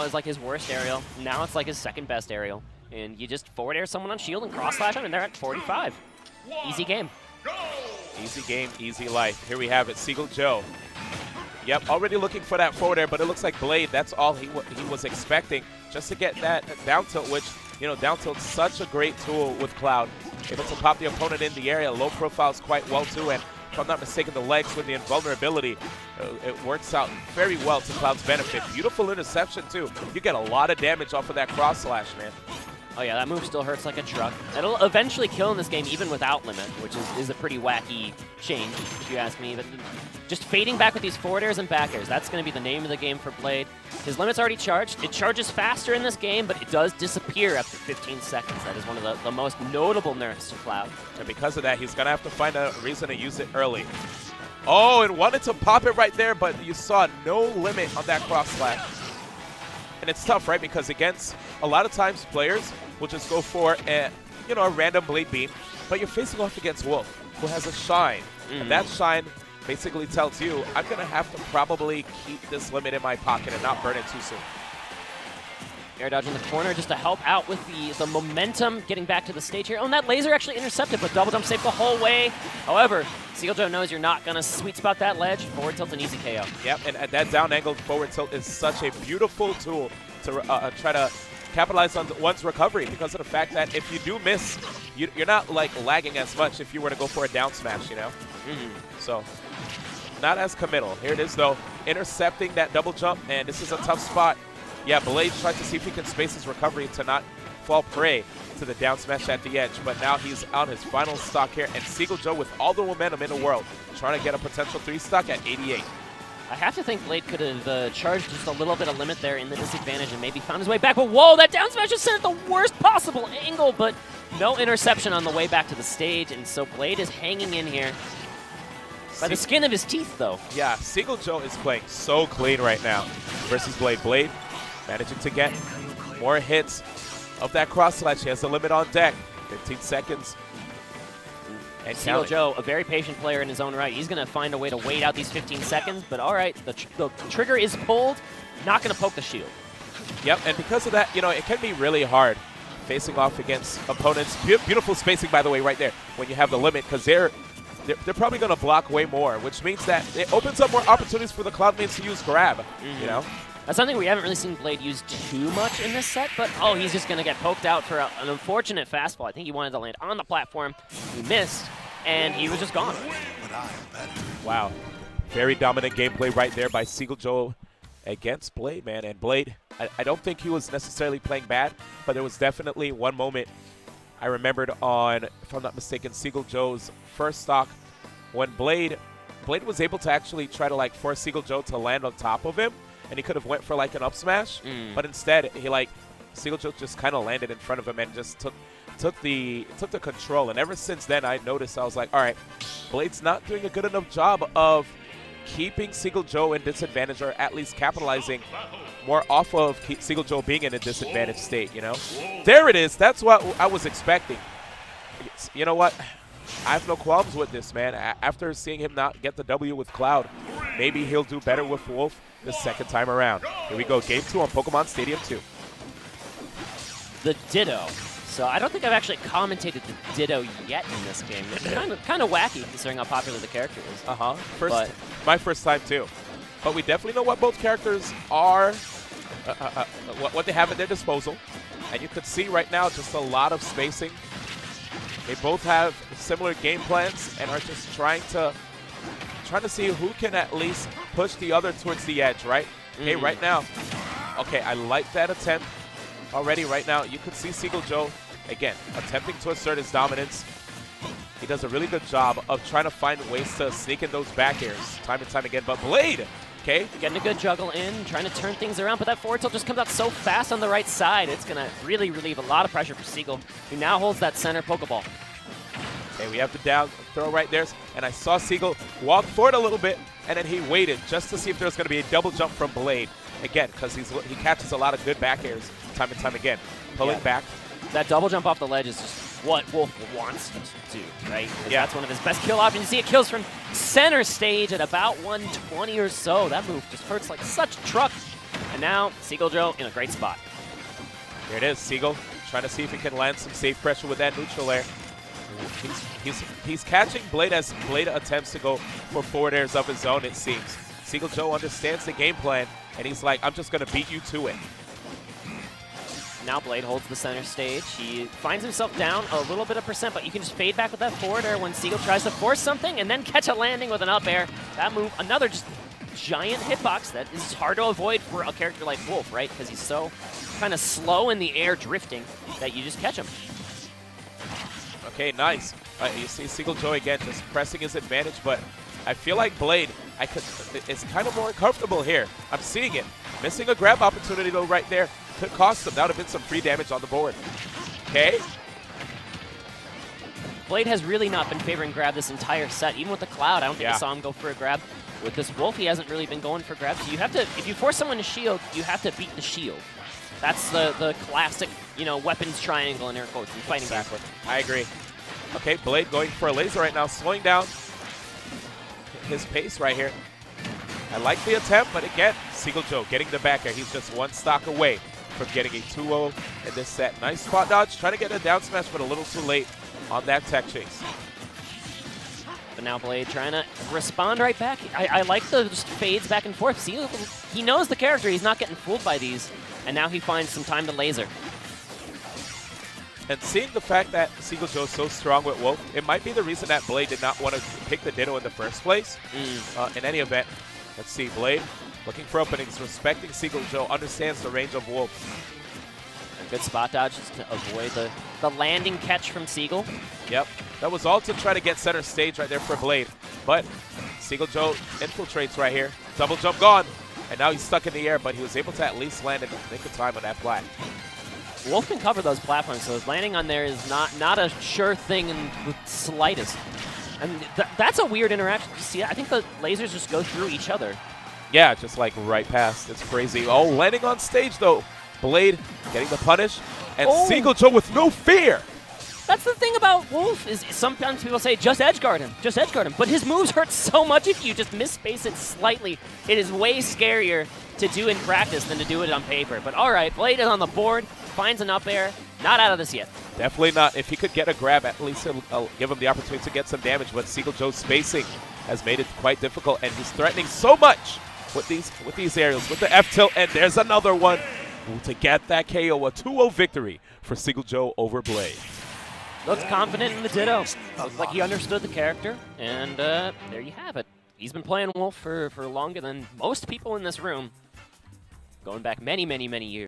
is like his worst aerial. Now it's like his second best aerial. And you just forward air someone on shield and cross slash them, and they're at 45. Easy game. Easy game, easy life. Here we have it, Seagull Joe. Yep, already looking for that forward air, but it looks like Blade, that's all he was expecting, just to get that down tilt, which, you know, down tilt's such a great tool with Cloud. Able to pop the opponent in the area, low profiles quite well too, and if I'm not mistaken, the legs with the invulnerability, it works out very well to Cloud's benefit. Beautiful interception too. You get a lot of damage off of that cross slash, man. Oh yeah, that move still hurts like a truck. It'll eventually kill in this game even without limit, which is a pretty wacky change, if you ask me. But just fading back with these forward airs and back airs, that's going to be the name of the game for Blade. His limit's already charged. It charges faster in this game, but it does disappear after 15 seconds. That is one of the most notable nerfs to Cloud. And because of that, he's going to have to find a reason to use it early. Oh, and wanted to pop it right there, but you saw no limit on that cross slash. And it's tough, right? Because against a lot of times players will just go for a random blade beam, but you're facing off against Wolf, who has a shine. And that shine basically tells you, I'm going to have to probably keep this limit in my pocket and not burn it too soon. Air dodge in the corner just to help out with the momentum getting back to the stage here. Oh, and that laser actually intercepted, but double jump safe the whole way. However, Seagull Joe knows you're not going to sweet spot that ledge. Forward tilt an easy KO. Yep, and that down angled forward tilt is such a beautiful tool to try to capitalize on one's recovery, because of the fact that if you do miss, you're not like lagging as much if you were to go for a down smash, you know? So, not as committal. Here it is though, intercepting that double jump, and this is a tough spot. Yeah, Blade tried to see if he can space his recovery to not fall prey to the down smash at the edge, but now he's on his final stock here, and Seagull Joe with all the momentum in the world, trying to get a potential 3 stock at 88. I have to think Blade could have charged just a little bit of limit there in the disadvantage and maybe found his way back, but whoa, that down smash is sent at the worst possible angle, but no interception on the way back to the stage, and so Blade is hanging in here. By the skin of his teeth, though. Yeah, Seagull Joe is playing so clean right now versus Blade. Blade managing to get more hits of that cross slash. He has the limit on deck. 15 seconds. And Seagull Joe, a very patient player in his own right. He's going to find a way to wait out these 15 seconds, but all right, the trigger is pulled. Not going to poke the shield. Yep, and because of that, you know, it can be really hard facing off against opponents. Beautiful spacing, by the way, right there, when you have the limit, because they're probably going to block way more, which means that it opens up more opportunities for the Cloud mains to use grab, you know? That's something we haven't really seen Blade use too much in this set, but oh, he's just going to get poked out for an unfortunate fastball. I think he wanted to land on the platform. He missed, and he was just gone. Wow. Very dominant gameplay right there by Seagull Joe against Blade, man. And Blade, I don't think he was necessarily playing bad, but there was definitely one moment I remembered on, if I'm not mistaken, Seagull Joe's first stock, when Blade was able to actually try to like force Seagull Joe to land on top of him, and he could have went for like an up smash, but instead Seagull Joe just kind of landed in front of him and just took the control. And ever since then, I noticed, I was like, all right, Blade's not doing a good enough job of keeping Seagull Joe in disadvantage, or at least capitalizing more off of Seagull Joe being in a disadvantaged state, you know? There it is. That's what I was expecting. You know what? I have no qualms with this, man. After seeing him not get the W with Cloud, maybe he'll do better with Wolf the second time around. Here we go, Game 2 on Pokemon Stadium 2. The Ditto. So I don't think I've actually commentated the Ditto yet in this game. It's kind of wacky considering how popular the character is. My first time too. But we definitely know what both characters are, what they have at their disposal. And you could see right now just a lot of spacing. They both have similar game plans and are just trying to see who can at least push the other towards the edge, right? Okay, right now. Okay, I like that attempt already right now. You could see Seagull Joe, again, attempting to assert his dominance. He does a really good job of trying to find ways to sneak in those back airs time and time again. But Blade, okay, getting a good juggle in, trying to turn things around, but that forward tilt just comes out so fast on the right side. It's going to really relieve a lot of pressure for Seagull, who now holds that center Pokeball. Okay, we have the down throw right there, and I saw Seagull walk forward a little bit, and then he waited just to see if there was going to be a double jump from Blade. Again, because he catches a lot of good back airs time and time again. Pulling back. That double jump off the ledge is just what Wolf wants to do, right? That's one of his best kill options. You see it kills from center stage at about 120 or so. That move just hurts like such a truck. And now Seagull Joe in a great spot. Here it is, Seagull trying to see if he can land some safe pressure with that neutral air. He's catching Blade as Blade attempts to go for forward airs of his own, it seems. Seagull Joe understands the game plan, and he's like, I'm just going to beat you to it. Now Blade holds the center stage. He finds himself down a little bit of percent, but you can just fade back with that forward air when Seagull tries to force something and then catch a landing with an up air. That move, another just giant hitbox that is hard to avoid for a character like Wolf, right? Because he's so kind of slow in the air drifting that you just catch him. Okay, nice. You see Seagull Joe again just pressing his advantage, but I feel like Blade, it's kind of more comfortable here. I'm seeing it. Missing a grab opportunity though right there. Could cost him. That would have been some free damage on the board. Okay. Blade has really not been favoring grab this entire set. Even with the Cloud, I don't think I saw him go for a grab. With this Wolf, he hasn't really been going for grabs. So you have to, if you force someone to shield, you have to beat the shield. That's the classic, you know, weapons triangle in air quotes in fighting games. I agree. Okay, Blade going for a laser right now, slowing down his pace right here. I like the attempt, but again, Seagull Joe getting the back air. He's just one stock away from getting a 2-0 in this set. Nice spot dodge, trying to get a down smash, but a little too late on that tech chase. But now Blade trying to respond right back. I like the just fades back and forth. See, he knows the character. He's not getting fooled by these. And now he finds some time to laser. And seeing the fact that Seagull Joe is so strong with Wolf, it might be the reason that Blade did not want to pick the Ditto in the first place. In any event, let's see, Blade looking for openings, respecting Seagull Joe, understands the range of Wolf. A good spot dodge just to avoid the landing catch from Seagull. Yep, that was all to try to get center stage right there for Blade. But Seagull Joe infiltrates right here. Double jump gone. And now he's stuck in the air, but he was able to at least land in the nick of time on that plat. Wolf can cover those platforms, so his landing on there is not a sure thing in the slightest. And that's a weird interaction. You see, I think the lasers just go through each other. Yeah, just like right past. It's crazy. Oh, landing on stage though. Blade getting the punish, and Seagull Joe with no fear. That's the thing about Wolf is sometimes people say just edge guard him, but his moves hurt so much if you just misspace it slightly. It is way scarier to do in practice than to do it on paper. But all right, Blade is on the board, finds an up air, not out of this yet. Definitely not. If he could get a grab, at least it'll give him the opportunity to get some damage, but Seagull Joe's spacing has made it quite difficult, and he's threatening so much with these aerials, with the F tilt, and there's another one to get that KO, a 2-0 victory for Seagull Joe over Blade. Looks confident in the Ditto. Looks like he understood the character, and there you have it. He's been playing Wolf for longer than most people in this room, going back many, many, many years.